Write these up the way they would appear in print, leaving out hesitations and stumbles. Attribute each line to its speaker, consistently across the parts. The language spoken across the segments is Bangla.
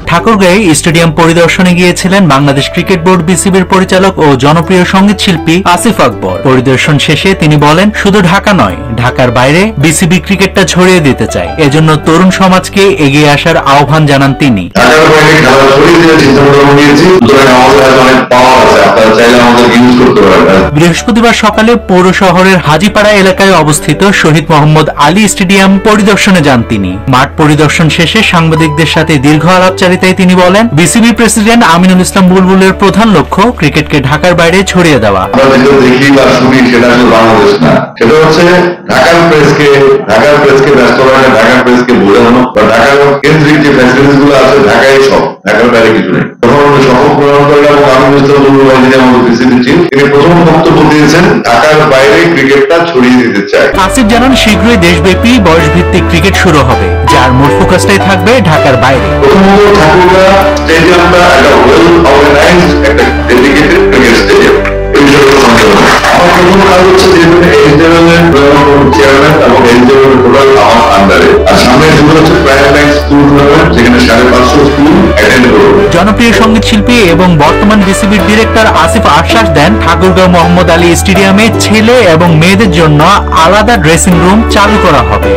Speaker 1: ঠাকুরগাঁও স্টেডিয়াম পরিদর্শনে গিয়েছিলেন বাংলাদেশ ক্রিকেট বোর্ড বিসিবির পরিচালক ও জনপ্রিয় সঙ্গীত শিল্পী আসিফ আকবর। পরিদর্শন শেষে তিনি বলেন, শুধু ঢাকা নয়, ঢাকার বাইরে বিসিবি ক্রিকেটটা ছড়িয়ে দিতে চায়। এজন্য তরুণ সমাজকে এগিয়ে আসার আহ্বান জানান তিনি। বৃহস্পতিবার সকালে পৌর শহরের হাজীপাড়া এলাকায় অবস্থিত শহীদ মোহাম্মদ আলী স্টেডিয়াম পরিদর্শনে যান তিনি। মাঠ পরিদর্শন শেষে সাংবাদিকদের সাথে দীর্ঘ আলাপচারিতায় তিনি বলেন, বিসিবি প্রেসিডেন্ট আমিনুল ইসলাম বুলবুলের প্রধান লক্ষ্য ক্রিকেটকে ঢাকার বাইরে ছড়িয়ে দেওয়া।
Speaker 2: ঢাকার প্রেসকে ব্যস্ত রাখা, ঢাকার প্রেসকে বোঝানো বা ঢাকার কেন্দ্রিক যে ফ্যাসিলিটিস গুলো আছে ঢাকায় সব, ঢাকার বাইরে কিছু নেই। তখন শপথ গ্রহণ করলাম এবং আমি তিনি প্রথম বক্তব্য দিয়েছেন, ঢাকার বাইরে ক্রিকেটটা ছড়িয়ে দিতে চায়।
Speaker 1: আসিফ জানান, শীঘ্রই দেশব্যাপী বয়সভিত্তিক ক্রিকেট শুরু হবে, যার মূল ফোকাসটাই থাকবে ঢাকার বাইরে।
Speaker 2: প্রথমত ঠাকুরগাঁও স্টেডিয়ামটা একটা ওয়েল অর্গানাইজড একটা ডেডিকেটেড ক্রিকেট স্টেডিয়াম। আমার প্রথম কাজ হচ্ছে যে চেয়ারম্যান এবং টোটাল আমার আন্ডারে, আর সামনে যেগুলো হচ্ছে প্রাইভেট ব্যাংক স্কুল টুর্নামেন্ট, যেখানে 550 স্কুল অ্যাটেন্ড করবে।
Speaker 1: জনপ্রিয় সঙ্গীত শিল্পী এবং বর্তমান বিসিবির ডিরেক্টর আসিফ আশ্বাস দেন, ঠাকুরগাঁও মোহাম্মদ আলী স্টেডিয়ামে ছেলে এবং মেয়েদের জন্য আলাদা ড্রেসিং রুম চালু করা হবে।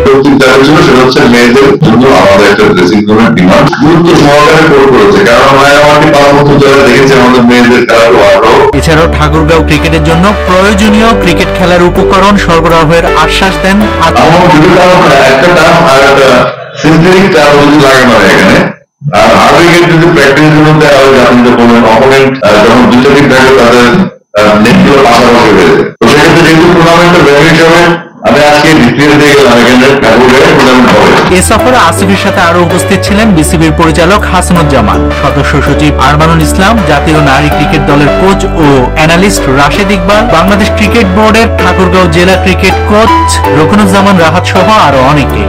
Speaker 2: সেটা হচ্ছে মেয়েদের জন্য আলাদা একটা ড্রেসিং রুমের ডিমান্ড গুরুত্ব সহকারে করেছে, কারণ মায়ামাটি পার্বত্য যারা দেখেছে আমাদের মেয়েদের খেলার ওয়ার্ডও।
Speaker 1: এছাড়াও ঠাকুরগাঁও ক্রিকেটের জন্য প্রয়োজনীয় ক্রিকেট খেলার উপকরণ সরবরাহের আশ্বাস দেন।
Speaker 2: একটা টার্ম আর একটা সিনথেটিক টার্ম যদি লাগানো হয় এখানে, আর হার্ডউইকেট যদি প্র্যাকটিসের জন্য দেওয়া হয়, আপনি যে বললেন অপোনেন্ট যখন দুটো টিম থাকে তাদের নেটগুলো পাশাপাশি হয়ে যায়, তো সেক্ষেত্রে যেহেতু টুর্নামেন্টের ভ্যালু হিসাবে আমি আজকে ডিক্লেয়ার দিয়ে গেলাম এখানে টুর্নামেন্ট হবে।
Speaker 1: এ সফরে আসিফের সাথে আরো উপস্থিত ছিলেন বিসিবির পরিচালক হাসানুজ্জামান, সদস্য সচিব আরমানুল ইসলাম, জাতীয় নারী ক্রিকেট দলের কোচ ও অ্যানালিস্ট রাশেদ ইকবাল, বাংলাদেশ ক্রিকেট বোর্ডের ঠাকুরগাঁও জেলা ক্রিকেট কোচ রুকনুজ্জামান রাহাত সহ আরো অনেকেই।